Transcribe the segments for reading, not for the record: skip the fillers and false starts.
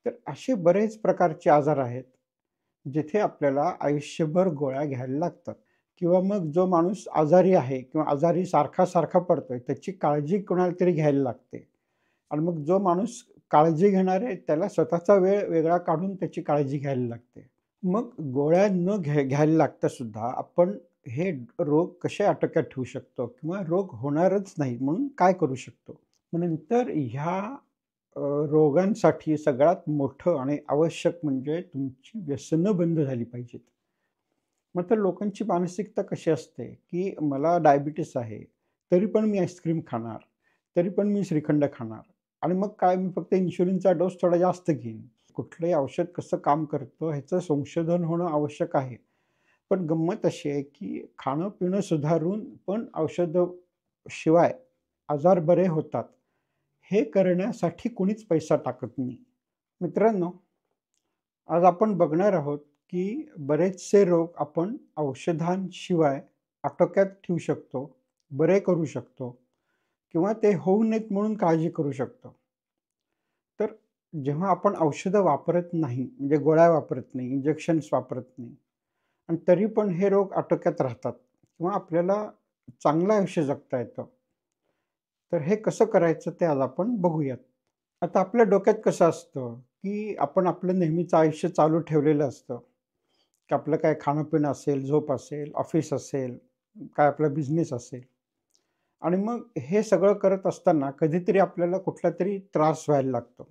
तर असे बरेच प्रकारचे आजार आहेत, जिथे आपल्याला आयुष्यभर गोळ्या घ्यायला लागतात किंवा मग जो माणूस आजारी आहे किंवा आजारी सारखा-सारखा पडतोय, त्याची काळजी कोणाला तरी घ्यायला लागते आणि मग जो माणूस काळजी घेणार आहे, त्याला स्वतःचा वेळ वेगळा काढून त्याची काळजी घ्यायला लागते. मग गोळ्या न घ्यायला लागता सुद्धा आपण हे रोग कसे आटोक्यात ठेवू शकतो किंवा रोग होणारच नाही म्हणून काय करू शकतो? मग नंतर ह्या अ, रोगांसाठी सगळ्यात मोठं आणि आवश्यक म्हणजे तुमची व्यसनं बंद झाली पाहिजेत. मग तर लोकांची मानसिकता कशी असते, की मला डायबिटीस आहे, तरी पण मी आईस्क्रीम खाणार, तरी पण मी श्रीखंड खाणार आणि मग काय मी फक्त इन्शुलिनचा डोस थोडा जास्त घेईन. कुठलंही औषध कसं काम करतं ह्याचं संशोधन होणं आवश्यक आहे. पण गंमत अशी आहे, की खाणं-पिणं सुधारून पण औषधं शिवाय आजार बरे होतात, हे करण्यासाठी कुणीच पैसा टाकत नाही. मित्रांनो, आज आपण बघणार आहोत, की बरेचसे रोग आपण औषधांशिवाय आटोक्यात ठेवू शकतो, बरे करू शकतो किंवा ते होऊ नयेत म्हणून काळजी करू शकतो. तर जेव्हा आपण औषधं वापरत नाही, म्हणजे गोळ्या वापरत नाही, इंजेक्शन्स वापरत नाही आणि तरी पण हे रोग आटोक्यात राहतात किंवा आपल्याला चांगलं आयुष्य जगता येतं. तर हे कसं करायचं ते आज आपण बघूयात. आता आपल्या डोक्यात कसं असतं, की आपण आपलं नेहमीचं आयुष्य चालू ठेवलेलं असतं, की आपलं काय खाणं-पिणं असेल, झोप असेल, ऑफिस असेल, काय आपला बिझनेस असेल आणि मग हे सगळं करत असताना कधीतरी आपल्याला कुठलातरी त्रास व्हायला लागतो.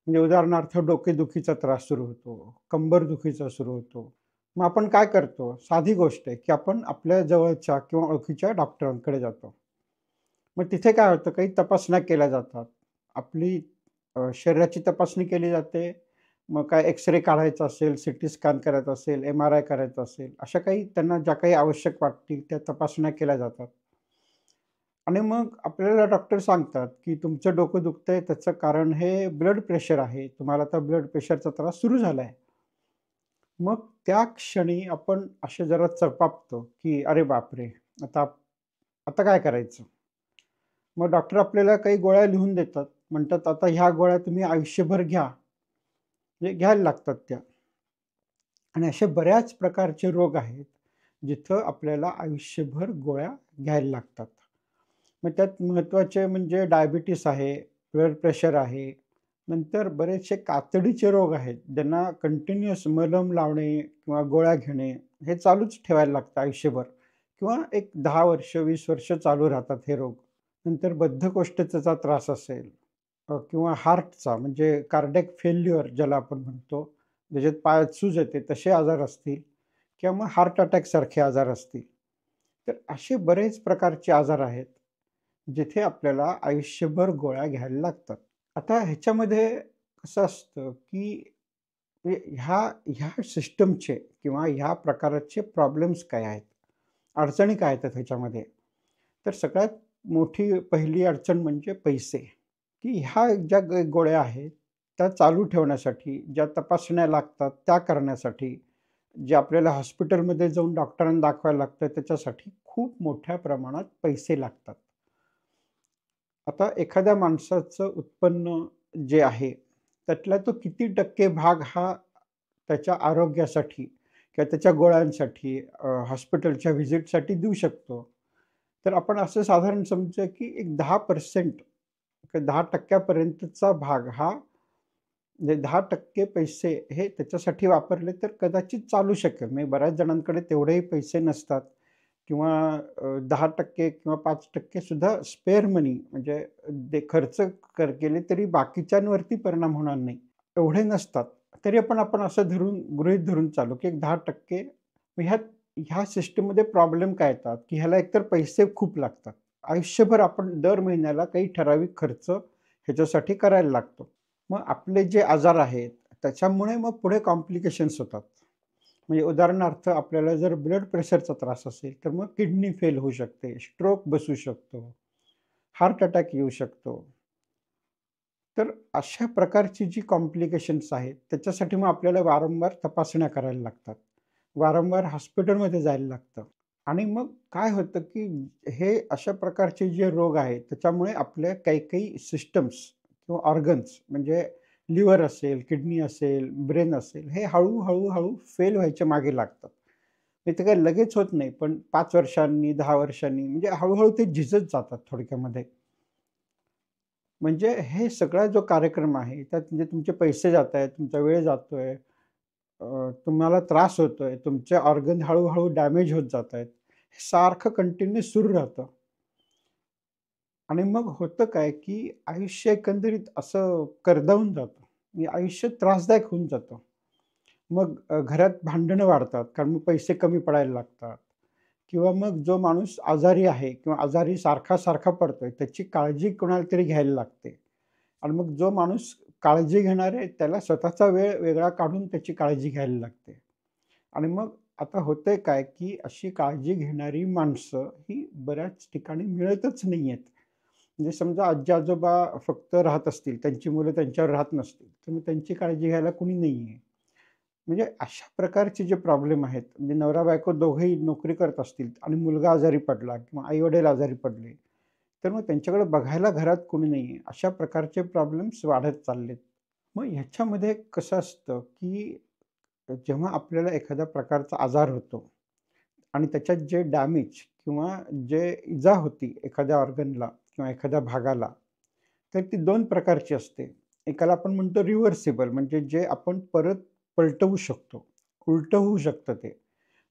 म्हणजे उदाहरणार्थ डोकेदुखीचा त्रास सुरू होतो, कंबरदुखीचा सुरू होतो. मग आपण काय करतो? साधी गोष्ट आहे, की आपण आपल्या जवळच्या किंवा ओळखीच्या डॉक्टरांकडे जातो. मग तिथे काय होतं, काही तपासण्या केल्या जातात. आपली शरीराची तपासणी केली जाते. मग काय एक्स-रे काढायचा असेल, सीटी स्कॅन करायचा असेल, एम-आर-आय करायचा असेल, अशा काही त्यांना ज्या काही आवश्यक वाटतील त्या तपासण्या केल्या जातात. आणि मग आपल्याला डॉक्टर सांगतात, की तुमचं डोकं दुखतंय त्याचं कारण हे ब्लड प्रेशर आहे. तुम्हाला आता ब्लड प्रेशरचा त्रास सुरू झालाय. मग त्या क्षणी आपण असे जरा चपापतो, की "अरे बापरे! आता आता काय करायचं?" मग डॉक्टर आपल्याला काही गोळ्या लिहून देतात. म्हणतात, "आता ह्या गोळ्या तुम्ही आयुष्यभर घ्या." म्हणजे घ्यायला लागतात त्या. आणि असे बऱ्याच प्रकारचे रोग आहेत, जिथं आपल्याला आयुष्यभर गोळ्या घ्यायला लागतात. मग त्यात महत्त्वाचे म्हणजे डायबिटीस आहे, ब्लड प्रेशर आहे. नंतर बरेचसे कातडीचे रोग आहेत, ज्यांना कंटिन्युअस मलम लावणे किंवा गोळ्या घेणे हे चालूच ठेवायला लागतं आयुष्यभर किंवा एक 10 वर्ष, 20 वर्ष चालू राहतात हे रोग. नंतर बद्धकोष्ठतेचा त्रास असेल किंवा हार्टचा म्हणजे कार्डियाक फेल्युअर ज्याला आपण म्हणतो, ज्याच्यात पायात सूज येते तसे आजार असतील किंवा मग हार्ट अटॅकसारखे आजार असतील. तर असे बरेच प्रकारचे आजार आहेत, जिथे आपल्याला आयुष्यभर गोळ्या घ्यायला लागतात. आता ह्याच्यामध्ये कसं असतं, की ह्या ह्या सिस्टमचे किंवा ह्या प्रकारचे प्रॉब्लेम्स काय आहेत? अडचणी काय येतात ह्याच्यामध्ये? तर सगळ्यात मोठी पहिली अडचण म्हणजे पैसे, की ह्या ज्या गोळ्या आहेत, त्या चालू ठेवण्यासाठी, ज्या तपासण्या लागतात त्या करण्यासाठी, जे आपल्याला हॉस्पिटलमध्ये जाऊन डॉक्टरांना दाखवायला लागतं त्याच्यासाठी खूप मोठ्या प्रमाणात पैसे लागतात. आता एखाद्या माणसाचं उत्पन्न जे आहे, त्यातला तो किती टक्के भाग हा त्याच्या आरोग्यासाठी किंवा त्याच्या गोळ्यांसाठी हॉस्पिटलच्या व्हिजिटसाठी देऊ शकतो. तर आपण असं साधारण समजूया की एक 10% 10% पर्यंतचा भाग हा म्हणजे 10% पैसे हे त्याच्यासाठी वापरले तर कदाचित चालू शकेल. म्हणजे बऱ्याच जणांकडे तेवढेही पैसे नसतात किंवा 10% किंवा 5% सुद्धा स्पेअर मनी म्हणजे ते खर्च केले तरी बाकीच्यांवरती परिणाम होणार नाही. एवढे नसतात. तरी पण आपण असं गृहीत धरून चालू, की एक 10% ह्यात ह्या सिस्टममध्ये प्रॉब्लेम काय येतात, की ह्याला एकतर पैसे खूप लागतात. आयुष्यभर आपण दर महिन्याला काही ठराविक खर्च ह्याच्यासाठी करायला लागतो. मग आपले जे आजार आहेत, त्याच्यामुळे मग पुढे कॉम्प्लिकेशन्स होतात. म्हणजे उदाहरणार्थ आपल्याला जर ब्लड प्रेशरचा त्रास असेल, तर मग किडनी फेल होऊ शकते, स्ट्रोक बसू शकतो, हार्ट अटॅक येऊ शकतो. तर अशा प्रकारची जी कॉम्प्लिकेशन्स आहेत, त्याच्यासाठी मग आपल्याला वारंवार तपासण्या करायला लागतात. वारंवार हॉस्पिटलमध्ये जायला लागतं आणि मग काय होतं, की हे अशा प्रकारचे जे रोग आहेत, त्याच्यामुळे आपल्या काही-काही सिस्टम्स किंवा ऑर्गन्स म्हणजे लिव्हर असेल, किडनी असेल, ब्रेन असेल, हे हळू फेल व्हायच्या मागे लागतात. म्हणजे ते काही लगेच होत नाही, पण 5 वर्षांनी, 10 वर्षांनी म्हणजे हळू ते झिजत जातात थोडक्यामध्ये. म्हणजे हे सगळा जो कार्यक्रम आहे, त्यात म्हणजे तुमचे पैसे जातायत, तुमचा वेळ जातोय, तुम्हाला त्रास होतोय, तुमचे ऑर्गन हळू डॅमेज होत जातायत. हे सारखं कंटिन्यू सुरू राहतं. आणि मग होतं काय, की आयुष्य एकंदरीत असं कर्दवून जातं. म्हणजे आयुष्य त्रासदायक होऊन जातं. मग घरात भांडणं वाढतात, कारण मग पैसे कमी पडायला लागतात किंवा मग जो माणूस आजारी आहे किंवा आजारी सारखा पडतोय, त्याची काळजी कोणाला तरी घ्यायला लागते. आणि मग जो माणूस काळजी घेणार आहे, त्याला स्वतःचा वेळ वेगळा काढून त्याची काळजी घ्यायला लागते. आणि मग आता होतंय काय, की अशी काळजी घेणारी माणसं ही बऱ्याच ठिकाणी मिळतच नाहीयेत. म्हणजे समजा आजी-आजोबा फक्त राहत असतील, त्यांची मुलं त्यांच्यावर राहत नसतील, तर मग त्यांची काळजी घ्यायला कुणी नाहीये. म्हणजे अशा प्रकारचे जे प्रॉब्लेम आहेत, म्हणजे नवरा-बायको दोघंही नोकरी करत असतील आणि मुलगा आजारी पडला किंवा आई-वडील आजारी पडले, तर मग त्यांच्याकडे बघायला घरात कोणी नाहीये. अशा प्रकारचे प्रॉब्लेम्स वाढत चाललेत. मग ह्याच्यामध्ये कसं असतं, की जेव्हा आपल्याला एखाद्या प्रकारचा आजार होतो आणि त्याच्यात जे डॅमेज किंवा जे इजा होती एखाद्या ऑर्गनला किंवा एखाद्या भागाला, तर ती 2 प्रकारची असते. एकाला आपण म्हणतो रिव्हर्सिबल म्हणजे जे आपण परत पलटवू शकतो. उलटं होऊ शकतं ते.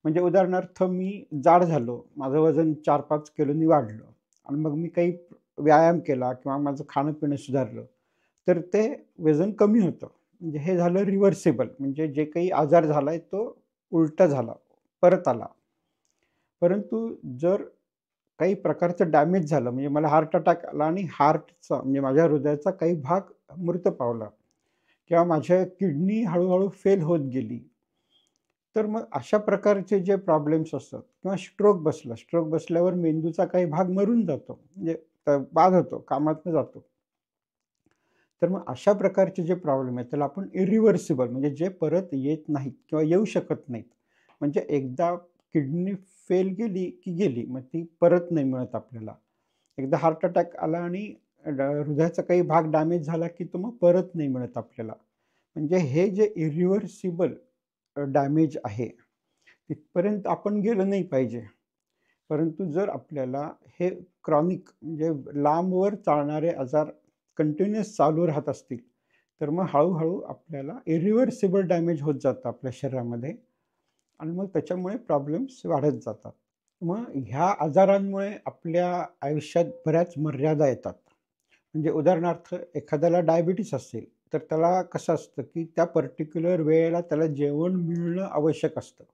म्हणजे उदाहरणार्थ मी जाड झालो, माझं वजन 4-5 किलोनी वाढलं आणि मग मी काही व्यायाम केला किंवा माझं खाणं-पिणं सुधारलं, तर ते वजन कमी होतं. म्हणजे हे झालं रिव्हर्सिबल म्हणजे जे काही आजार झालाय तो उलटा झाला, परत आला. परंतु जर काही प्रकारचं डॅमेज झालं म्हणजे मला हार्ट अटॅक आला आणि हार्टचा म्हणजे माझ्या हृदयाचा काही भाग मृत पावला किंवा माझ्या किडनी हळू फेल होत गेली. तर मग अशा प्रकारचे जे प्रॉब्लेम्स असतात किंवा स्ट्रोक बसला, स्ट्रोक बसल्यावर मेंदूचा काही भाग मरून जातो. म्हणजे बाद होतो, कामातनं जातो. तर मग अशा प्रकारचे जे प्रॉब्लेम आहेत त्याला आपण इरिव्हर्सिबल म्हणजे जे परत येत नाहीत किंवा येऊ शकत नाहीत. म्हणजे एकदा किडनी फेल गेली, की गेली. मग ती परत नाही मिळत आपल्याला. एकदा हार्ट अटॅक आला आणि हृदयाचा काही भाग डॅमेज झाला, की तो मग परत नाही मिळत आपल्याला. म्हणजे हे जे इरिव्हर्सिबल डॅमेज आहे, तिथपर्यंत आपण गेलं नाही पाहिजे. परंतु जर आपल्याला हे क्रॉनिक म्हणजे लांबवर चालणारे आजार कंटिन्युअस चालू राहत असतील, तर मग हळू आपल्याला इरिव्हर्सिबल डॅमेज होत जातं आपल्या शरीरामध्ये आणि मग त्याच्यामुळे प्रॉब्लेम्स वाढत जातात. मग ह्या आजारांमुळे आपल्या आयुष्यात बऱ्याच मर्यादा येतात. म्हणजे उदाहरणार्थ एखाद्याला डायबिटीस असेल, तर त्याला कसं असतं, की त्या पर्टिक्युलर वेळेला त्याला जेवण मिळणं आवश्यक असतं.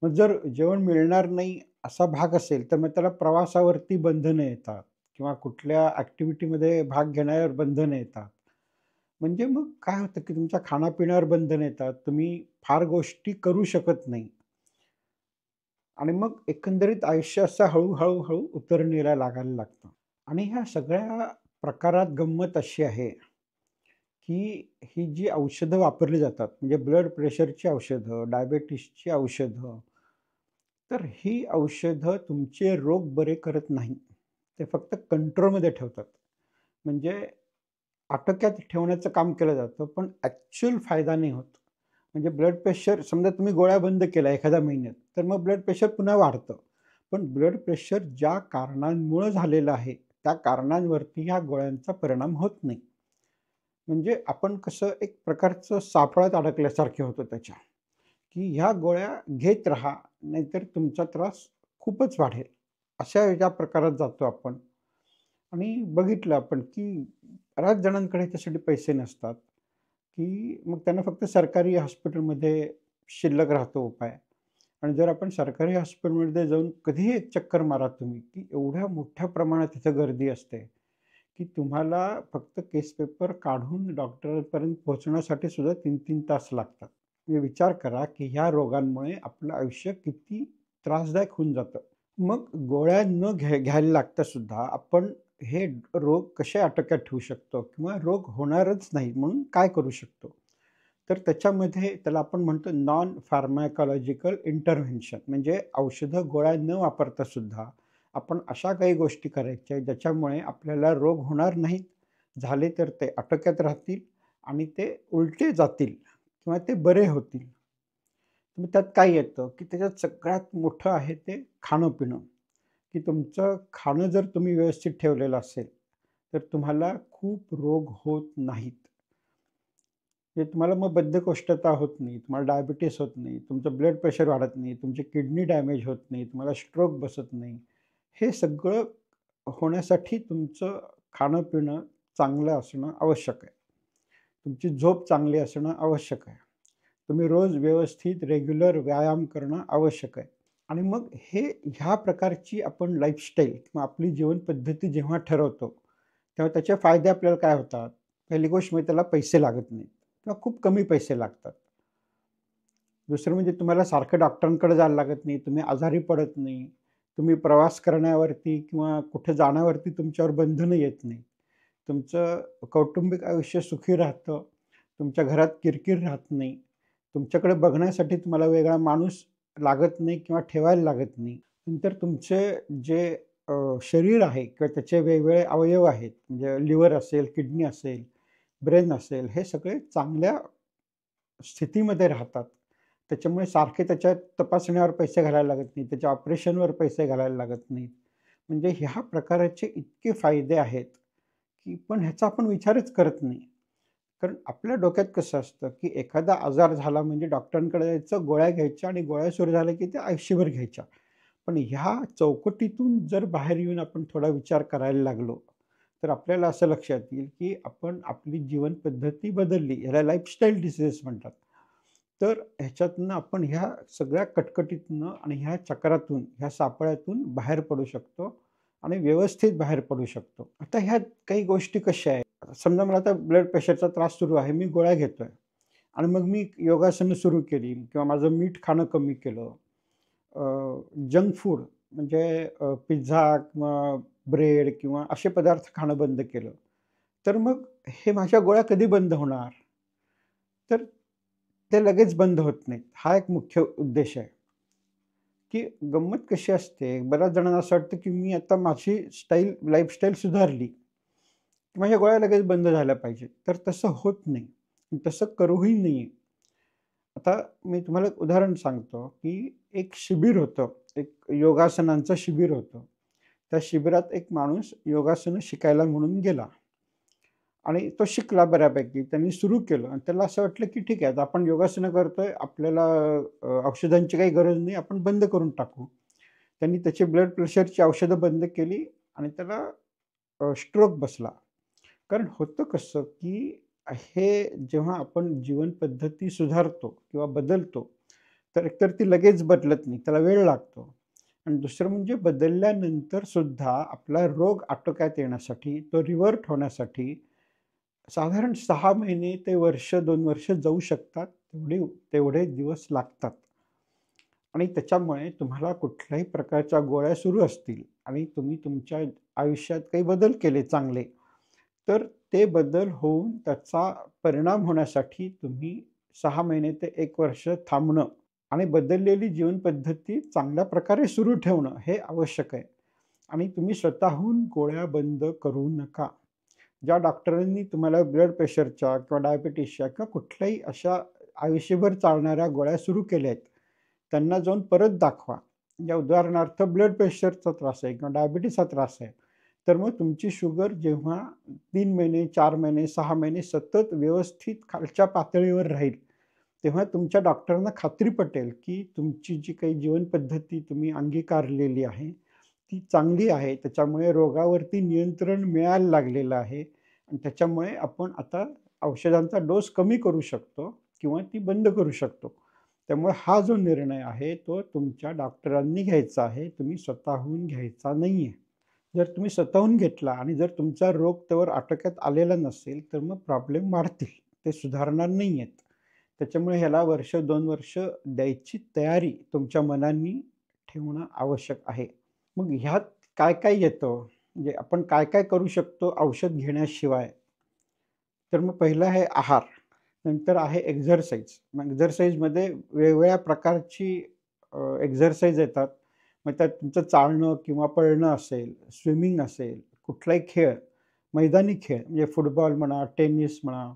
मग जर जेवण मिळणार नाही असा भाग असेल, तर मग त्याला प्रवासावरती बंधनं येतात किंवा कुठल्या ॲक्टिव्हिटीमध्ये भाग घेण्यावर बंधनं येतात. म्हणजे मग काय होतं, की तुमच्या खाण्यापिण्यावर बंधनं येतात. तुम्ही फार गोष्टी करू शकत नाही आणि मग एकंदरीत आयुष्य असं हळू उतरणीला लागायला लागतं. आणि ह्या सगळ्या प्रकारात गंमत अशी आहे, की ही जी औषधं वापरली जातात, म्हणजे ब्लड प्रेशरची औषधं, डायबिटीसची औषधं, तर ही औषधं तुमचे रोग बरे करत नाही. ते फक्त कंट्रोलमध्ये ठेवतात. म्हणजे आटोक्यात ठेवण्याचं काम केलं जातं, पण ॲक्चुअल फायदा नाही होत. म्हणजे ब्लड प्रेशर समजा तुम्ही गोळ्या बंद केल्या एखाद्या महिन्यात, तर मग ब्लड प्रेशर पुन्हा वाढतं. पण ब्लड प्रेशर ज्या कारणांमुळं झालेलं आहे, त्या कारणांवरती ह्या गोळ्यांचा परिणाम होत नाही. म्हणजे आपण कसं एक प्रकारचं सापळात अडकल्यासारखे होतो त्याच्या, की ह्या गोळ्या घेत राहा, नाहीतर तुमचा त्रास खूपच वाढेल. अशा या प्रकारात जातो आपण. आणि बघितलं आपण, की बऱ्याच जणांकडे त्यासाठी पैसे नसतात, की मग त्यांना फक्त सरकारी हॉस्पिटलमध्ये शिल्लक राहतो उपाय. आणि जर आपण सरकारी हॉस्पिटलमध्ये जाऊन कधीही एक चक्कर मारा तुम्ही, की एवढ्या मोठ्या प्रमाणात तिथं गर्दी असते, की तुम्हाला फक्त केस पेपर काढून डॉक्टरपर्यंत पोहोचण्यासाठी सुद्धा 3-3 तास लागतात. म्हणजे विचार करा, की ह्या रोगांमुळे आपलं आयुष्य किती त्रासदायक होऊन जातं. मग गोळ्या न घ्यायला लागता सुद्धा आपण हे रोग कसे आटोक्यात ठेवू शकतो किंवा रोग होणारच नाही म्हणून काय करू शकतो? तर त्याच्यामध्ये त्याला आपण म्हणतो नॉन फार्माकॉलॉजिकल इंटरव्हेन्शन म्हणजे औषधं, गोळ्या न वापरता सुद्धा आपण अशा काही गोष्टी करायच्या ज्याच्यामुळे आपल्याला रोग होणार नाहीत. झाले तर ते आटोक्यात राहतील आणि ते उलटे जातील किंवा ते बरे होतील. मग त्यात काय येतं, की त्याच्यात सगळ्यात मोठं आहे ते खाणं-पिणं, की तुमचं खाणं जर तुम्ही व्यवस्थित ठेवलेलं असेल, तर तुम्हाला खूप रोग होत नाहीत. म्हणजे तुम्हाला मग बद्धकोष्ठता होत नाही, तुम्हाला डायबिटीज होत नाही, तुमचं ब्लड प्रेशर वाढत नाही, तुमची किडनी डॅमेज होत नाही, तुम्हाला स्ट्रोक बसत नाही. हे सगळं होण्यासाठी तुमचं खाणं-पिणं चांगलं असणं आवश्यक आहे. तुमची झोप चांगली असणं आवश्यक आहे. तुम्ही रोज व्यवस्थित रेग्युलर व्यायाम करणं आवश्यक आहे. आणि मग ह्या प्रकारची आपण लाईफस्टाईल किंवा आपली जीवनपद्धती जेव्हा ठरवतो, तेव्हा त्याचे फायदे आपल्याला काय होतात? पहिली गोष्ट म्हणजे त्याला पैसे लागत नाहीत किंवा खूप कमी पैसे लागतात. दुसरं म्हणजे तुम्हाला सारखं डॉक्टरांकडे जायला लागत नाही. तुम्ही आजारी पडत नाही. तुम्ही प्रवास करण्यावरती किंवा कुठे जाण्यावरती तुमच्यावर बंधनं येत नाही. तुमचं कौटुंबिक आयुष्य सुखी राहतं. तुमच्या घरात किरकिर राहत नाही. तुमच्याकडे बघण्यासाठी तुम्हाला वेगळा माणूस लागत नाही किंवा ठेवायला लागत नाही. नंतर तुमचे जे शरीर आहे किंवा त्याचे वेगवेगळे अवयव आहेत, म्हणजे लिव्हर असेल, किडनी असेल, ब्रेन असेल, हे सगळे चांगल्या स्थितीमध्ये राहतात. त्याच्यामुळे सारखे त्याच्या तपासण्यावर पैसे घालायला लागत नाही. त्याच्या ऑपरेशनवर पैसे घालायला लागत नाहीत. म्हणजे ह्या प्रकारचे इतके फायदे आहेत, की पण ह्याचा आपण विचारच करत नाही. कारण आपल्या डोक्यात कसं असतं, की एखादा आजार झाला म्हणजे डॉक्टरांकडे जायचं, गोळ्या घ्यायच्या आणि गोळ्या सुरू झाल्या, की त्या आयुष्यभर घ्यायच्या. पण ह्या चौकटीतून जर बाहेर येऊन आपण थोडा विचार करायला लागलो, तर आपल्याला असं लक्षात येईल, की आपण आपली जीवनपद्धती बदलली. ह्याला लाईफस्टाईल डिसीजेस म्हणतात. तर ह्याच्यातनं आपण ह्या सगळ्या कटकटीतनं आणि ह्या चक्रातून, ह्या सापळ्यातून बाहेर पडू शकतो आणि व्यवस्थित बाहेर पडू शकतो. आता ह्यात काही गोष्टी कशा आहेत, समजा मला आता ब्लड प्रेशरचा त्रास सुरू आहे, मी गोळ्या घेतोय आणि मग मी योगासनं सुरू केली किंवा माझं मीठ खाणं कमी केलं. जंक फूड म्हणजे पिझ्झा किंवा ब्रेड किंवा असे पदार्थ खाणं बंद केलं. तर मग हे माझ्या गोळ्या कधी बंद होणार? तर ते लगेच बंद होत नाहीत. हा एक मुख्य उद्देश आहे, की गंमत कशी असते, बऱ्याच जणांना असं वाटतं, की मी आता माझी लाईफस्टाईल सुधारली, की माझ्या गोळ्या लगेच बंद झाल्या पाहिजेत. तर तसं होत नाही. तसं करूही नये. आता मी तुम्हाला एक उदाहरण सांगतो, की एक शिबिर होतं. एक योगासनांचं शिबिर होतं. त्या शिबिरात एक माणूस योगासनं शिकायला म्हणून गेला आणि तो शिकला बऱ्यापैकी. त्यांनी सुरू केलं आणि त्याला असं वाटलं, की ठीक आहे, आता आपण योगासनं करतोय, आपल्याला औषधांची काही गरज नाही, आपण बंद करून टाकू. त्यांनी त्याची ब्लड प्रेशरची औषधं बंद केली आणि त्याला स्ट्रोक बसला. कारण होतं कसं, की हे जेव्हा आपण जीवनपद्धती सुधारतो किंवा बदलतो, तर एकतर ती लगेच बदलत नाही, त्याला वेळ लागतो. आणि दुसरं म्हणजे बदलल्यानंतर सुद्धा आपला रोग आटोक्यात येण्यासाठी, तो रिव्हर्ट होण्यासाठी साधारण 6 महिने ते वर्ष, 2 वर्ष जाऊ शकतात. तेवढे दिवस लागतात. आणि त्याच्यामुळे तुम्हाला कुठल्याही प्रकारच्या गोळ्या सुरू असतील आणि तुम्ही तुमच्या आयुष्यात काही बदल केले चांगले, तर ते बदल होऊन त्याचा परिणाम होण्यासाठी तुम्ही 6 महिने ते 1 वर्ष थांबणं आणि बदललेली जीवनपद्धती चांगल्या प्रकारे सुरू ठेवणं हे आवश्यक आहे. आणि तुम्ही स्वतःहून गोळ्या बंद करू नका. ज्या डॉक्टरांनी तुम्हाला ब्लड प्रेशरच्या किंवा डायबिटीजच्या किंवा कुठल्याही अशा आयुष्यभर चालणाऱ्या गोळ्या सुरू केल्या आहेत, त्यांना जाऊन परत दाखवा. या उदाहरणार्थ ब्लड प्रेशरचा त्रास आहे किंवा डायबिटीजचा त्रास आहे. तर मग तुमची शुगर जेव्हा 3 महिने, 4 महिने, 6 महिने सतत व्यवस्थित खालच्या पातळीवर राहील, तेव्हा तुमच्या डॉक्टरांना खात्री पटेल, की तुमची जी काही जीवनपद्धती तुम्ही अंगीकारलेली आहे, ती चांगली आहे. त्याच्यामुळे रोगावरती नियंत्रण मिळायला लागलेलं आहे आणि त्याच्यामुळे आपण आता औषधांचा डोस कमी करू शकतो किंवा ती बंद करू शकतो. त्यामुळे हा जो निर्णय आहे, तो तुमच्या डॉक्टरांनी घ्यायचा आहे. तुम्ही स्वतःहून घ्यायचा नाहीये. जर तुम्ही स्वतःहून घेतला आणि जर तुमचा रोग तोवर आटोक्यात आलेला नसेल, तर मग प्रॉब्लेम वाढतील. ते सुधारणार नाहीयेत. त्याच्यामुळे ह्याला वर्ष, 2 वर्ष द्यायची तयारी तुमच्या मनानी ठेवणं आवश्यक आहे. मग ह्यात काय-काय येतं? म्हणजे आपण काय-काय करू शकतो औषध घेण्याशिवाय? तर मग पहिलं आहे आहार. नंतर आहे एक्झरसाइज. मग एक्झरसाइजमध्ये वेगवेगळ्या प्रकारची एक्झरसाइज येतात. मग त्यात तुमचं चालणं किंवा पळणं असेल, स्विमिंग असेल, कुठलाही खेळ, मैदानी खेळ म्हणजे फुटबॉल म्हणा, टेनिस म्हणा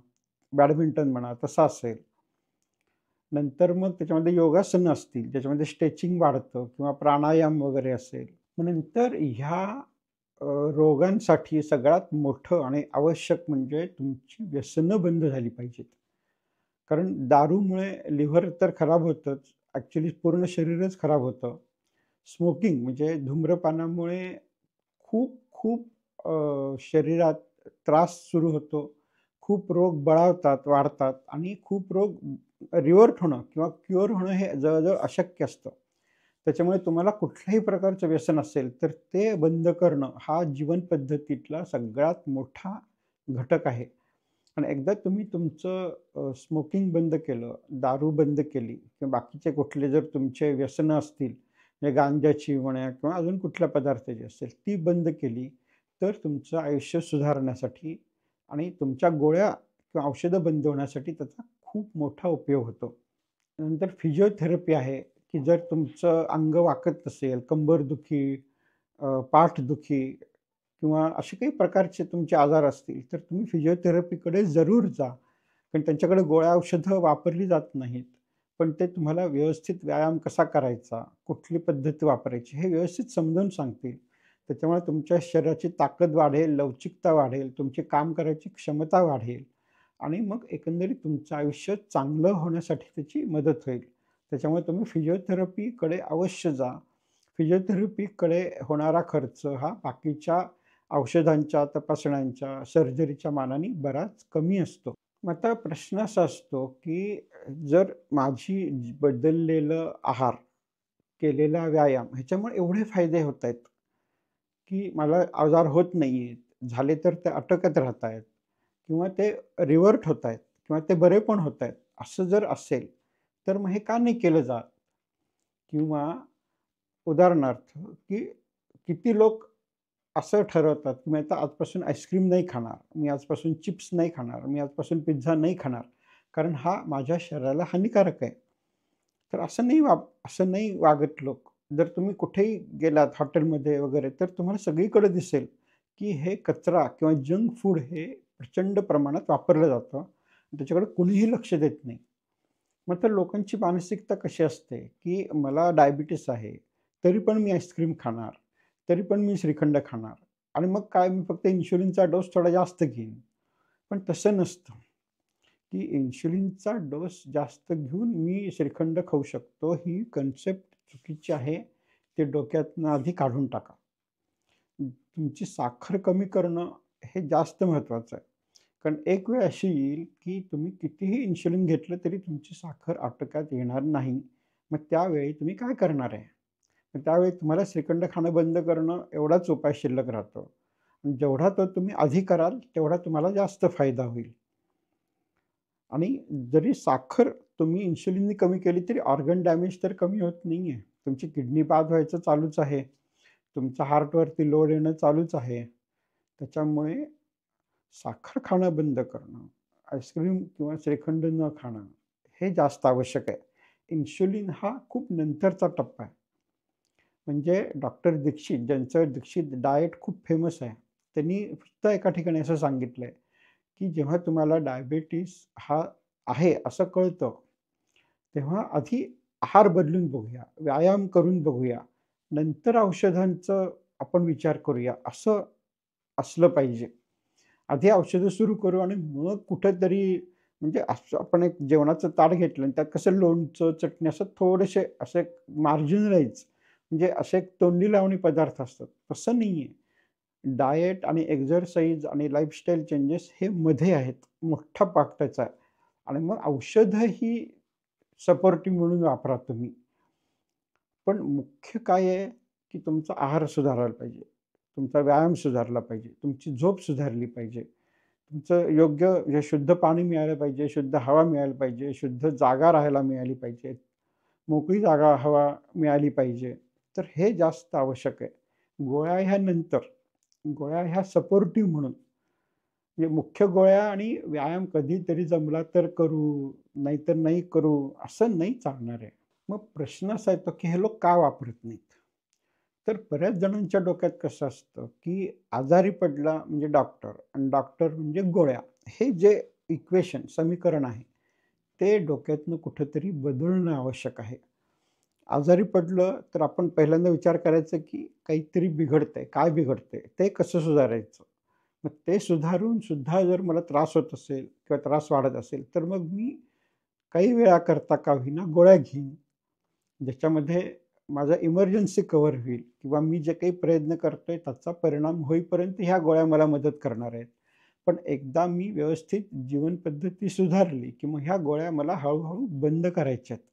बॅडमिंटन म्हणा तसं असेल. नंतर मग त्याच्यामध्ये योगासनं असतील, ज्याच्यामध्ये स्ट्रेचिंग वाढतं किंवा प्राणायाम वगैरे असेल. मग नंतर ह्या अ, रोगांसाठी सगळ्यात मोठं आणि आवश्यक म्हणजे तुमची व्यसनं बंद झाली पाहिजेत. कारण दारूमुळे लिव्हर तर खराब होतंच, ॲक्चुअली पूर्ण शरीरच खराब होतं. स्मोकिंग म्हणजे धूम्रपानामुळे खूप खूप शरीरात त्रास सुरू होतो. खूप रोग बळावतात, वाढतात आणि खूप रोग रिव्हर्ट होणं किंवा क्युअर होणं हे जवळ-जवळ अशक्य असतं. त्याच्यामुळे तुम्हाला कुठल्याही प्रकारचं व्यसन असेल, तर ते बंद करणं हा जीवन पद्धतीतला सगळ्यात मोठा घटक आहे. आणि एकदा तुम्ही तुमचं स्मोकिंग बंद केलं, दारू बंद केली किंवा बाकीचे कुठले जर तुमचे व्यसनं असतील, म्हणजे गांजाची म्हणा किंवा अजून कुठल्या पदार्थाची असेल, ती बंद केली, तर तुमचं आयुष्य सुधारण्यासाठी आणि तुमच्या गोळ्या किंवा औषधं बंद होण्यासाठी त्याचा खूप मोठा उपयोग होतो. नंतर फिजिओथेरपी आहे, की जर तुमचं अंग वाकत असेल, कंबरदुखी, पाठदुखी किंवा असे काही प्रकारचे तुमचे आजार असतील, तर तुम्ही फिजिओथेरपीकडे जरूर जा. कारण त्यांच्याकडे गोळ्या औषधं वापरली जात नाहीत. पण ते तुम्हाला व्यवस्थित व्यायाम कसा करायचा, कुठली पद्धत वापरायची हे व्यवस्थित समजावून सांगतील. त्याच्यामुळे तुमच्या शरीराची ताकद वाढेल, लवचिकता वाढेल, तुमची काम करायची क्षमता वाढेल आणि मग एकंदरीत तुमचं आयुष्य चांगलं होण्यासाठी त्याची मदत होईल. त्याच्यामुळे तुम्ही फिजिओथेरपीकडे अवश्य जा. फिजिओथेरपीकडे होणारा खर्च हा बाकीच्या औषधांच्या, तपासण्यांच्या, सर्जरीच्या मानाने बराच कमी असतो. मग आता प्रश्न असा असतो, की जर बदललेलं आहार, केलेला व्यायाम ह्याच्यामुळे एवढे फायदे होत आहेत, की मला आजार होत नाहीयेत. झाले तर ते अटकत राहतायत किंवा ते रिव्हर्ट होतायत किंवा ते बरे पण होतायत. असं जर असेल, तर मग हे का नाही केलं जात? किंवा उदाहरणार्थ, की किती लोक असं ठरवतात, की मी आता आजपासून आईस्क्रीम नाही खाणार, मी आजपासून चिप्स नाही खाणार, मी आजपासून पिझ्झा नाही खाणार, कारण हा माझ्या शरीराला हानिकारक आहे. तर असं नाही वागत लोक. जर तुम्ही कुठेही गेलात हॉटेलमध्ये वगैरे, तर तुम्हाला सगळीकडे दिसेल, की हे कचरा किंवा जंक फूड हे प्रचंड प्रमाणात वापरलं जातं. त्याच्याकडे कुणीही लक्ष देत नाही. मग तर लोकांची मानसिकता कशी असते, की मला डायबिटीस आहे, तरी पण मी आईस्क्रीम खाणार, तरी पण मी श्रीखंड खाणार आणि मग काय मी फक्त इन्शुलिनचा डोस थोडा जास्त घेईन. पण तसं नसतं, की इन्शुलिनचा डोस जास्त घेऊन मी श्रीखंड खाऊ शकतो, ही कन्सेप्ट चुकीची आहे. ते डोक्यातनं आधी काढून टाका. तुमची साखर कमी करणं हे जास्त महत्त्वाचं आहे. कारण एक वेळ अशी येईल, की तुम्ही कितीही इन्शुलिन घेतलं तरी तुमची साखर आटोक्यात येणार नाही. मग त्यावेळी तुम्ही काय करणार आहे? मग त्यावेळी तुम्हाला श्रीखंड खाणं बंद करणं एवढाच उपाय शिल्लक राहतो. आणि जेवढा तो तुम्ही आधी कराल, तेवढा तुम्हाला जास्त फायदा होईल. आणि जरी साखर तुम्ही इन्शुलिननी कमी केली तरी ऑर्गन डॅमेज तर कमी होत नाहीये. तुमची किडनी बाद व्हायचं चालूच आहे. तुमच्या हार्टवरती लोड येणं चालूच आहे. त्याच्यामुळे साखर खाणं बंद करणं, आईस्क्रीम किंवा श्रीखंड न खाणं, हे जास्त आवश्यक आहे. इन्शुलिन हा खूप नंतरचा टप्पा आहे. म्हणजे डॉक्टर दीक्षित, ज्यांचं दीक्षित डाएट खूप फेमस आहे. त्यांनी सुद्धा एका ठिकाणी असं सांगितलंय, की जेव्हा तुम्हाला डायबिटीज हा आहे असं कळतं, तेव्हा आधी आहार बदलून बघूया, व्यायाम करून बघूया, नंतर औषधांचं आपण विचार करूया, असं असलं पाहिजे. आधी औषधं सुरू करू आणि मग कुठेतरी म्हणजे असं आपण एक जेवणाचं ताट घेतलं आणि त्यात कसं लोणचं, चटणी असं थोडेसे असे मार्जिनलाइज म्हणजे असे एक तोंडी लावणी पदार्थ असतात. तसं नाहीये. डायट आणि एक्सरसाइज आणि लाईफस्टाईल चेंजेस हे मध्ये आहेत. मोठा भाग त्याचा आहे. आणि मग औषधं ही सपोर्टिव्ह म्हणून वापरा तुम्ही. पण मुख्य काय आहे, की तुमचा आहार सुधारायला पाहिजे. तुमचा व्यायाम सुधारला पाहिजे. तुमची झोप सुधारली पाहिजे. तुमचं योग्य म्हणजे शुद्ध पाणी मिळालं पाहिजे, शुद्ध हवा मिळायला पाहिजे, शुद्ध जागा राहायला मिळाली पाहिजे, मोकळी जागा हवा मिळाली पाहिजे. तर हे जास्त आवश्यक आहे. गोळ्या ह्या नंतर. गोळ्या ह्या सपोर्टिव्ह म्हणून. म्हणजे मुख्य गोळ्या आणि व्यायाम कधीतरी जमला तर करू, नाहीतर नाही करू, असं नाही चालणार आहे. मग प्रश्न असा येतो, की हे लोक का वापरत नाहीत? तर बऱ्याच जणांच्या डोक्यात कसं असतं, की आजारी पडला म्हणजे डॉक्टर आणि डॉक्टर म्हणजे गोळ्या. हे जे इक्वेशन, समीकरण आहे, ते डोक्यातनं कुठेतरी बदलणं आवश्यक आहे. आजारी पडलं तर आपण पहिल्यांदा विचार करायचा, की काहीतरी बिघडतंय. काय बिघडतंय? ते कसं सुधारायचं? मग ते सुधारून सुद्धा जर मला त्रास होत असेल किंवा त्रास वाढत असेल, तर मग मी काही वेळाकरता का होईना गोळ्या घेईन. ज्याच्यामध्ये माझा इमर्जन्सी कव्हर होईल किंवा मी जे काही प्रयत्न करतोय त्याचा परिणाम होईपर्यंत ह्या गोळ्या मला मदत करणार आहेत. पण एकदा मी व्यवस्थित जीवनपद्धती सुधारली, की मग ह्या गोळ्या मला हळू बंद करायच्या आहेत.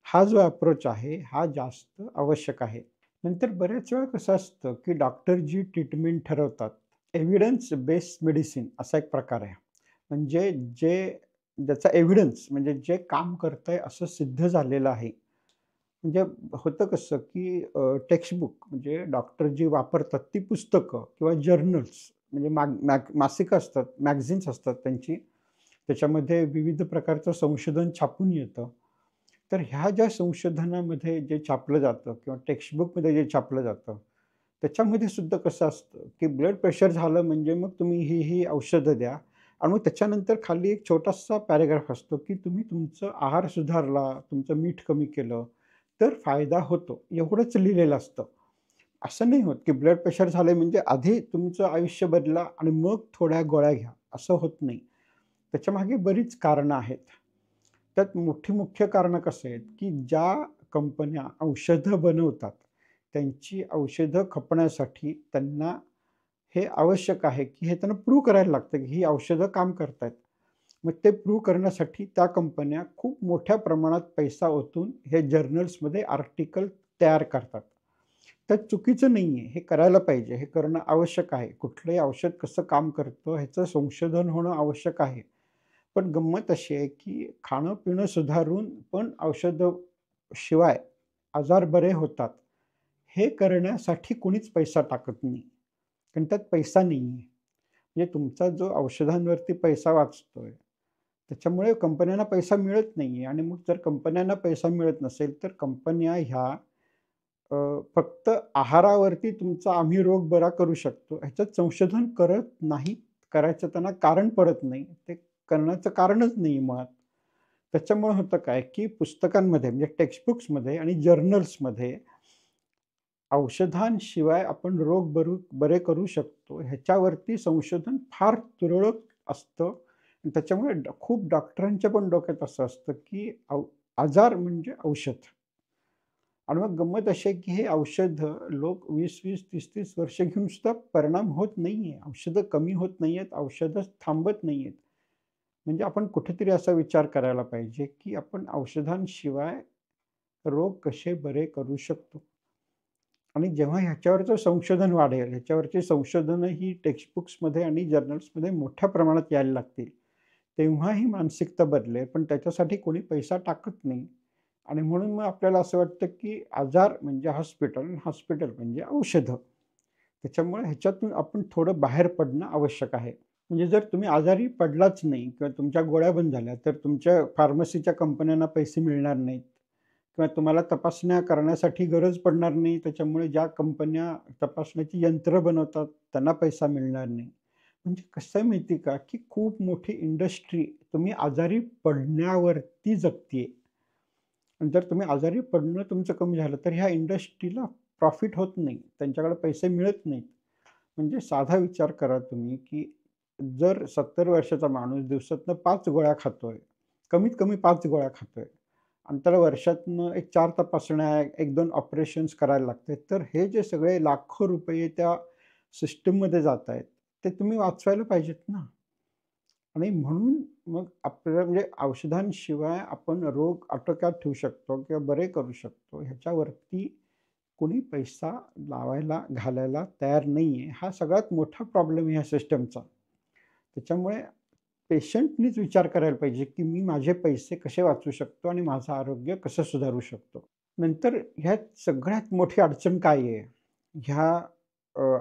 हा जो अप्रोच आहे, हा जास्त आवश्यक आहे. नंतर बऱ्याच वेळा कसं असतं, की डॉक्टर जी ट्रीटमेंट ठरवतात, एव्हिडन्स बेस्ड मेडिसिन असा एक प्रकार आहे. म्हणजे ज्याचा एव्हिडन्स म्हणजे जे काम करतंय असं सिद्ध झालेलं आहे. म्हणजे होतं कसं, की टेक्स्टबुक म्हणजे डॉक्टर जी वापरतात ती पुस्तकं किंवा जर्नल्स म्हणजे मासिकं असतात, मॅगझिन्स असतात त्यांची. त्याच्यामध्ये विविध प्रकारचं संशोधन छापून येतं. तर ह्या ज्या संशोधनामध्ये जे छापलं जातं किंवा टेक्स्टबुकमध्ये जे छापलं जातं, त्याच्यामध्ये सुद्धा कसं असतं, की ब्लड प्रेशर झालं म्हणजे मग तुम्ही ही औषधं द्या आणि मग त्याच्यानंतर खाली एक छोटासा पॅराग्राफ असतो, की तुम्ही तुमचा आहार सुधारला, तुमचं मीठ कमी केलं, तर फायदा होतो. एवढंच लिहिलेलं असतं. असं नाही होत, की ब्लड प्रेशर झालंय म्हणजे आधी तुमचं आयुष्य बदला आणि मग थोड्या गोळ्या घ्या, असं होत नाही. त्याच्यामागे बरीच कारणं आहेत. त्यात मुख्य कारणं कसं आहेत, की ज्या कंपन्या औषधं बनवतात, त्यांची औषधं खपण्यासाठी त्यांना हे आवश्यक आहे, की हे त्यांना प्रूव्ह करायला लागतं, की ही औषधं काम करतायत. मग ते प्रूव्ह करण्यासाठी त्या कंपन्या खूप मोठ्या प्रमाणात पैसा ओतून हे जर्नल्समध्ये आर्टिकल तयार करतात. तर चुकीचं नाहीये, हे करायला पाहिजे, हे करणं आवश्यक आहे. कुठलंही औषध कसं काम करतं ह्याचं संशोधन होणं आवश्यक आहे. पण गंमत अशी आहे, की खाणं-पिणं सुधारून पण औषधं शिवाय आजार बरे होतात, हे करण्यासाठी कुणीच पैसा टाकत नाही. कारण त्यात पैसा नाहीये. म्हणजे तुमचा जो औषधांवरती पैसा वाचतोय, त्याच्यामुळे कंपन्यांना पैसा मिळत नाहीये आणि मग जर कंपन्यांना पैसा मिळत नसेल, तर कंपन्या ह्या अ, फक्त आहारावरती तुमचा आम्ही रोग बरा करू शकतो, ह्याच्यात संशोधन करत नाहीत. करायचं त्यांना कारण पडत नाही. ते करण्याचं कारणच नाही मुळात. त्याच्यामुळे होतं काय, की पुस्तकांमध्ये म्हणजे टेक्स्टबुक्समध्ये आणि जर्नल्समध्ये औषधांशिवाय आपण रोग बरे करू शकतो, ह्याच्यावरती संशोधन फार तुरळक असतं. आणि त्याच्यामुळे खूप डॉक्टरांच्या पण डोक्यात असं असतं, की आजार म्हणजे औषध. आणि मग गंमत अशी आहे, की हे औषधं लोक 20-20, 30-30 वर्ष घेऊन सुद्धा परिणाम होत नाहीये. औषधं कमी होत नाहीयेत, औषधं थांबत नाहीयेत. म्हणजे आपण कुठेतरी असा विचार करायला पाहिजे, की आपण औषधांशिवाय रोग कसे बरे करू शकतो. आणि जेव्हा ह्याच्यावरचं संशोधन वाढेल, ह्याच्यावरची संशोधनं ही टेक्स्टबुक्समध्ये आणि जर्नल्समध्ये मोठ्या प्रमाणात यायला लागतील. तेव्हा ही मानसिकता बदलेल, पण त्याच्यासाठी कोणी पैसा टाकत नाही. आणि म्हणून मग आपल्याला असं वाटतं, की आजार म्हणजे हॉस्पिटल, हॉस्पिटल म्हणजे औषधं. त्याच्यामुळे ह्याच्यातून आपण थोडं बाहेर पडणं आवश्यक आहे. म्हणजे जर तुम्ही आजारी पडलाच नाही किंवा तुमच्या गोळ्या बंद झाल्या, तर तुमच्या फार्मसीच्या कंपन्यांना पैसे मिळणार नाहीत किंवा तुम्हाला तपासण्या करण्यासाठी गरज पडणार नाही. त्याच्यामुळे ज्या कंपन्या तपासण्याची यंत्र बनवतात, त्यांना पैसा मिळणार नाही. म्हणजे कसं आहे माहिती आहे का, की खूप मोठी इंडस्ट्री तुम्ही आजारी पडण्यावरती जगतीये. आणि जर तुम्ही आजारी पडणं तुमचं कमी झालं, तर ह्या इंडस्ट्रीला प्रॉफिट होत नाही. त्यांच्याकडे पैसे मिळत नाहीत. म्हणजे साधा विचार करा तुम्ही, की जर 70 वर्षाचा माणूस दिवसातनं 5 गोळ्या खातोय, कमीत कमी 5 गोळ्या खातोय आणि त्याला वर्षातनं एक 4 तपासण्या, 1-2 ऑपरेशन्स करायला लागते. तर हे जे सगळे लाखो रुपये त्या सिस्टममध्ये जातायत, ते तुम्ही वाचवायला पाहिजेत ना. आणि म्हणून मग आपल्याला म्हणजे औषधांशिवाय आपण रोग आटोक्यात ठेवू शकतो किंवा बरे करू शकतो, ह्याच्यावरती कोणी पैसा घालायला तयार नाहीये. हा सगळ्यात मोठा प्रॉब्लेम आहे ह्या सिस्टमचा. त्याच्यामुळे पेशंटनीच विचार करायला पाहिजे, की मी माझे पैसे कसे वाचवू शकतो आणि माझं आरोग्य कसं सुधारू शकतो. नंतर ह्यात सगळ्यात मोठी अडचण काय आहे? ह्या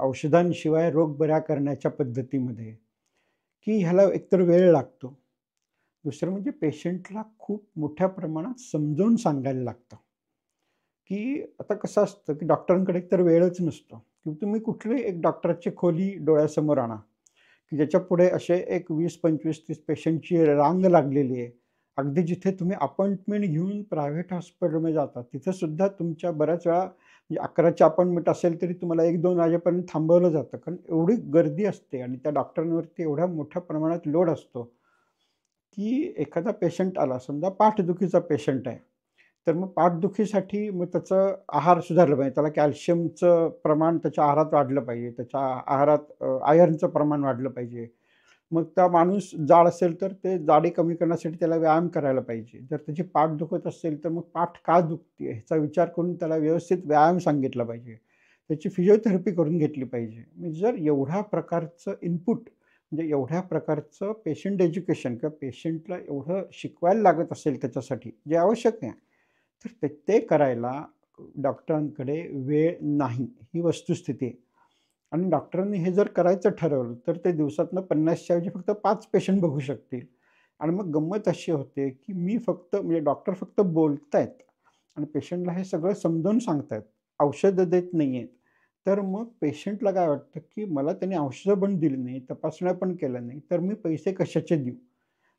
औषधांशिवाय रोग बऱ्या करण्याच्या पद्धतीमध्ये, की ह्याला एकतर वेळ लागतो. दुसरं म्हणजे पेशंटला खूप मोठ्या प्रमाणात समजावून सांगायला लागतं, की आता कसं असतं, की डॉक्टरांकडे एकतर वेळच नसतो, की तुम्ही कुठलीही एक डॉक्टरची खोली डोळ्यासमोर आणा, की ज्याच्यापुढे असे एक 20, 25, 30 पेशंटची रांग लागलेली आहे. अगदी जिथे तुम्ही अपॉइंटमेंट घेऊन प्रायव्हेट हॉस्पिटलमध्ये जाता, तिथं सुद्धा तुमच्या बऱ्याच वेळा म्हणजे 11ची अपॉइंटमेंट असेल तरी तुम्हाला 1-2 वाजेपर्यंत थांबवलं जातं. कारण एवढी गर्दी असते आणि त्या डॉक्टरांवरती एवढ्या मोठ्या प्रमाणात लोड असतो, की एखादा पेशंट आला, समजा पाठदुखीचा पेशंट आहे. तर मग पाठदुखीसाठी मग त्याचं आहार सुधारलं पाहिजे. त्याला कॅल्शियमचं प्रमाण त्याच्या आहारात वाढलं पाहिजे. त्याच्या आहारात आयर्नचं प्रमाण वाढलं पाहिजे. मग त्या माणूस जाड असेल तर ते जाडी कमी करण्यासाठी त्याला व्यायाम करायला पाहिजे. जर त्याची पाठ दुखत असेल तर मग पाठ का दुखते ह्याचा विचार करून त्याला व्यवस्थित व्यायाम सांगितला पाहिजे. त्याची फिजिओथेरपी करून घेतली पाहिजे. म्हणजे जर एवढ्या प्रकारचं इनपुट म्हणजे एवढ्या प्रकारचं पेशंट एज्युकेशन किंवा पेशंटला एवढं शिकवायला लागत असेल त्याच्यासाठी, जे आवश्यक आहे, तर ते ते करायला डॉक्टरांकडे वेळ नाही, ही वस्तुस्थिती आहे. आणि डॉक्टरांनी हे जर करायचं ठरवलं, तर ते दिवसातनं 50च्या ऐवजी फक्त 5 पेशंट बघू शकतील. आणि मग गंमत अशी होते, की मी फक्त म्हणजे डॉक्टर फक्त बोलतायत आणि पेशंटला हे सगळं समजावून सांगतायत. औषधं देत नाहीयेत. तर मग पेशंटला काय वाटतं, की मला त्यांनी औषधं पण दिली नाही, तपासण्या पण केल्या नाही, तर मी पैसे कशाचे देऊ?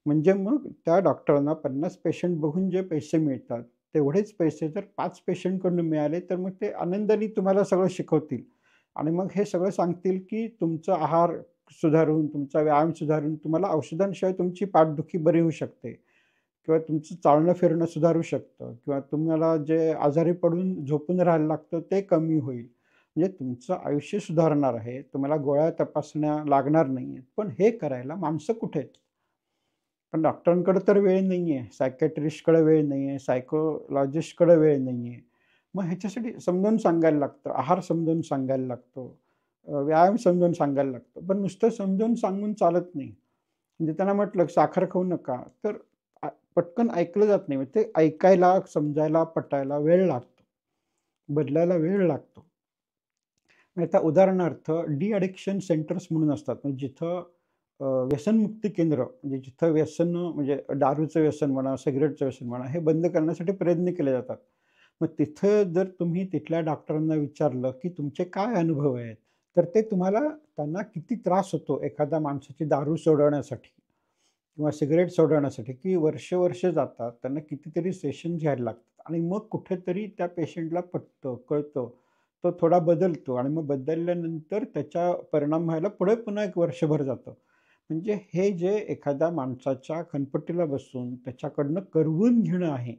म्हणजे मग त्या डॉक्टरांना 50 पेशंट बघून जे पैसे मिळतात, तेवढेच पैसे जर 5 पेशंटकडून मिळाले, तर मग ते आनंदाने तुम्हाला सगळं शिकवतील आणि मग हे सगळं सांगतील, की तुमचा आहार सुधारून, तुमचा व्यायाम सुधारून तुम्हाला औषधांशिवाय तुमची पाठदुखी बरी होऊ शकते किंवा तुमचं चालणं-फिरणं सुधारू शकतं किंवा तुम्हाला जे आजारी पडून झोपून राहायला लागतं, ते कमी होईल. म्हणजे तुमचं आयुष्य सुधारणार आहे. तुम्हाला गोळ्या तपासण्या लागणार नाहीयेत. पण हे करायला माणसं कुठे आहेत? पण डॉक्टरांकडे तर वेळ नाहीये, सायकियाट्रिस्टकडे वेळ नाहीये, सायकोलॉजिस्टकडे वेळ नाहीये. मग ह्याच्यासाठी समजावून सांगायला लागतं, आहार समजावून सांगायला लागतो, व्यायाम समजावून सांगायला लागतो. पण नुसतं समजावून सांगून चालत नाही. म्हणजे त्यांना म्हटलं, "साखर खाऊ नका." तर आ पटकन ऐकलं जात नाही. म्हणजे ते ऐकायला, समजायला, पटायला वेळ लागतो. बदलायला वेळ लागतो. आता उदाहरणार्थ डी-अडिक्शन सेंटर्स म्हणून असतात. म्हणजे जिथं व्यसनमुक्ती केंद्र म्हणजे जिथं व्यसनं म्हणजे दारूचं व्यसन म्हणा, सिगारेटचं व्यसन म्हणा, हे बंद करण्यासाठी प्रयत्न केले जातात. मग तिथं जर तुम्ही तिथल्या डॉक्टरांना विचारलं, की तुमचे काय अनुभव आहेत? तर ते तुम्हाला त्यांना किती त्रास होतो एखाद्या माणसाची दारू सोडवण्यासाठी किंवा सिगारेट सोडवण्यासाठी, की वर्ष-वर्ष जातात. त्यांना कितीतरी सेशन घ्यायला लागतात आणि मग कुठेतरी त्या पेशंटला पटतं, कळतं. तो थोडा बदलतो आणि मग बदलल्यानंतर त्याचा परिणाम व्हायला पुढे पुन्हा 1 वर्षभर जातं. म्हणजे हे जे एखाद्या माणसाच्या खनपट्टीला बसून त्याच्याकडनं करवून घेणं आहे,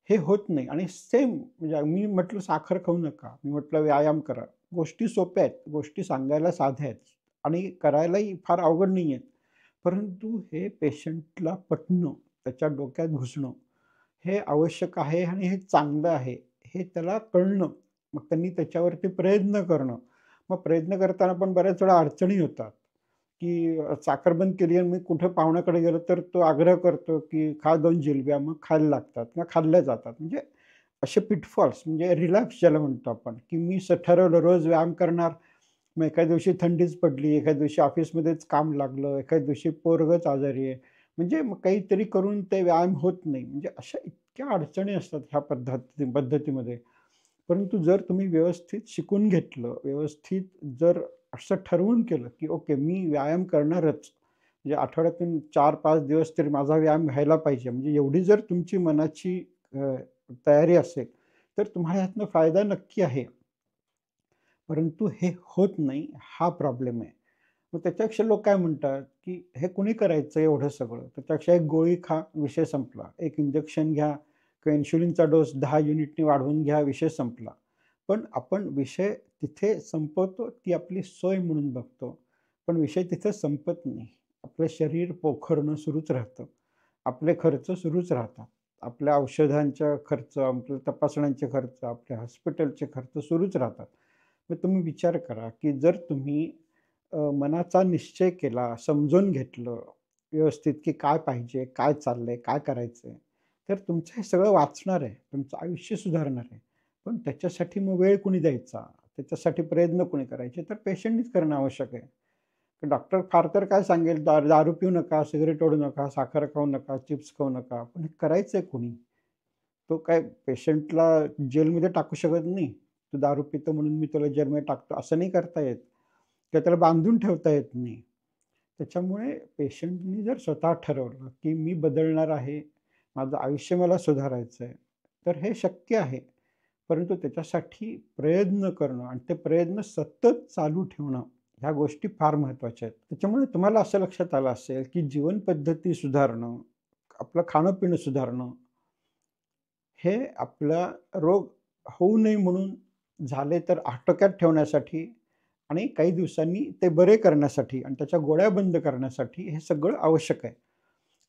हे होत नाही आणि सेम म्हणजे मी म्हटलं साखर खाऊ नका, मी म्हटलं व्यायाम करा. गोष्टी सोप्या आहेत, गोष्टी सांगायला साध्या आहेत आणि करायलाही फार अवघड नाही आहेत. परंतु हे पेशंटला पटणं, त्याच्या डोक्यात घुसणं, हे आवश्यक आहे आणि हे चांगलं आहे, हे त्याला कळणं. मग त्यांनी त्याच्यावरती प्रयत्न करणं. मग प्रयत्न करताना पण बऱ्याच वेळा अडचणी होतात. की साखर बंद केली आणि मी कुठं पाहुण्याकडे गेलो तर तो आग्रह करतो, की "खा 2 जिलब्या." मग खायला लागतात किंवा खाल्ल्या जातात. म्हणजे असे पिटफॉल्स म्हणजे रिलॅप्स ज्याला म्हणतो आपण, की मी ठरवलं रोज व्यायाम करणार. मग एका दिवशी थंडीच पडली, एका दिवशी ऑफिसमध्येच काम लागलं, एका दिवशी पोरगंच आजारी आहे. म्हणजे मग काहीतरी करून ते व्यायाम होत नाही. म्हणजे अशा इतक्या अडचणी असतात ह्या पद्धतीमध्ये. परंतु जर तुम्ही व्यवस्थित शिकून घेतलं, व्यवस्थित जर असं ठरवून केलं, की ओके मी व्यायाम करणारच. म्हणजे आठवड्यातून 4-5 दिवस तरी माझा व्यायाम व्हायला पाहिजे. म्हणजे एवढी जर तुमची मनाची तयारी असेल, तर तुम्हाला ह्यातनं फायदा नक्की आहे. परंतु हे होत नाही, हा प्रॉब्लेम आहे. मग त्याच्यापेक्षा लोक काय म्हणतात, की हे कुणी करायचं एवढं सगळं? त्याच्यापेक्षा एक गोळी खा, विषय संपला. एक इंजेक्शन घ्या किंवा इन्शुलिनचा डोस 10 युनिटनी वाढवून घ्या, विषय संपला. पण आपण विषय तिथे संपवतो, ती आपली सोय म्हणून बघतो. पण विषय तिथे संपत नाही. आपलं शरीर पोखरणं सुरूच राहतं. आपले खर्च सुरूच राहतात. आपल्या औषधांचा खर्च, आपल्या तपासण्यांचे खर्च, आपल्या हॉस्पिटलचे खर्च सुरूच राहतात. मग तुम्ही विचार करा, की जर तुम्ही मनाचा निश्चय केला, समजून घेतलं व्यवस्थित, की काय पाहिजे, काय चाललंय, काय करायचंय, तर तुमचं हे सगळं वाचणार आहे. तुमचं आयुष्य सुधारणार आहे. पण त्याच्यासाठी मग वेळ कुणी द्यायचा? त्याच्यासाठी प्रयत्न कुणी करायचे? तर पेशंटनीच करणं आवश्यक आहे. डॉक्टर फार तर काय सांगेल, दारू पिऊ नका, सिगारेट ओढू नका, साखर खाऊ नका, चिप्स खाऊ नका. पण हे करायचंय कुणी? तो काय पेशंटला जेलमध्ये टाकू शकत नाही. तू दारू पितो म्हणून मी तुला जेलमध्ये टाकतो, असं नाही करता येत. किंवा त्याला बांधून ठेवता येत नाही. त्याच्यामुळे पेशंटनी जर स्वतः ठरवलं, की मी बदलणार आहे, माझं आयुष्य मला सुधारायचं आहे, तर हे शक्य आहे. परंतु त्याच्यासाठी प्रयत्न करणं आणि ते प्रयत्न सतत चालू ठेवणं, ह्या गोष्टी फार महत्त्वाच्या आहेत. त्याच्यामुळे तुम्हाला असं लक्षात आलं असेल, की जीवनपद्धती सुधारणं, आपलं खाणं-पिणं सुधारणं, हे आपला रोग होऊ नये म्हणून झाले तर आटोक्यात ठेवण्यासाठी आणि काही दिवसांनी ते बरे करण्यासाठी आणि त्याच्या गोळ्या बंद करण्यासाठी हे सगळं आवश्यक आहे.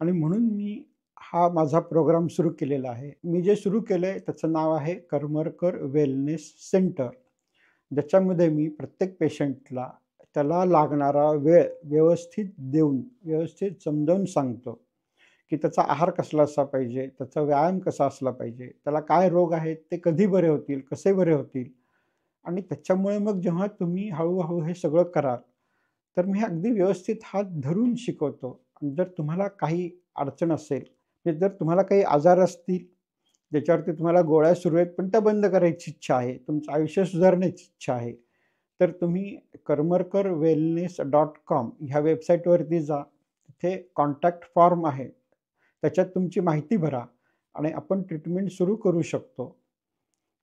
आणि म्हणून मी हा माझा प्रोग्राम सुरू केलेला आहे. मी जे सुरू केलंय त्याचं नाव आहे करमरकर वेलनेस सेंटर. ज्याच्यामध्ये मी प्रत्येक पेशंटला त्याला लागणारा वेळ व्यवस्थित देऊन, व्यवस्थित समजावून सांगतो, की त्याचा आहार कसला असला पाहिजे, त्याचा व्यायाम कसा असला पाहिजे, त्याला काय रोग आहेत, ते कधी बरे होतील, कसे बरे होतील आणि त्याच्यामुळे मग जेव्हा तुम्ही हळू हे सगळं कराल, तर मी अगदी व्यवस्थित हात धरून शिकवतो. आणि जर तुम्हाला काही अडचण असेल, म्हणजे जर तुम्हाला काही आजार असतील, ज्याच्यावरती तुम्हाला गोळ्या सुरू आहेत, पण त्या बंद करायची इच्छा आहे, तुमचं आयुष्य सुधारण्याची इच्छा आहे, तर तुम्ही karmarkarwellness.com ह्या वेबसाईटवरती जा. तिथे कॉन्टॅक्ट फॉर्म आहे. त्याच्यात तुमची माहिती भरा आणि आपण ट्रीटमेंट सुरू करू शकतो.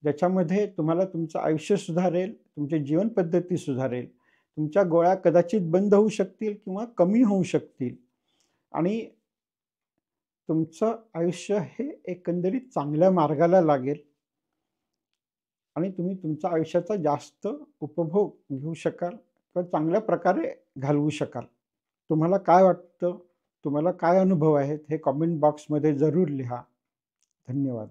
ज्याच्यामध्ये तुम्हाला तुमचं आयुष्य सुधारेल, तुमची जीवनपद्धती सुधारेल, तुमच्या गोळ्या कदाचित बंद होऊ शकतील किंवा कमी होऊ शकतील आणि तुमचं आयुष्य हे एकंदरीत चांगल्या मार्गाला लागेल आणि तुम्ही तुमच्या आयुष्याचा जास्त उपभोग घेऊ शकाल किंवा चांगल्या प्रकारे घालवू शकाल. तुम्हाला काय वाटतं? तुम्हाला काय अनुभव आहेत? हे कमेंट बॉक्समध्ये जरूर लिहा. धन्यवाद.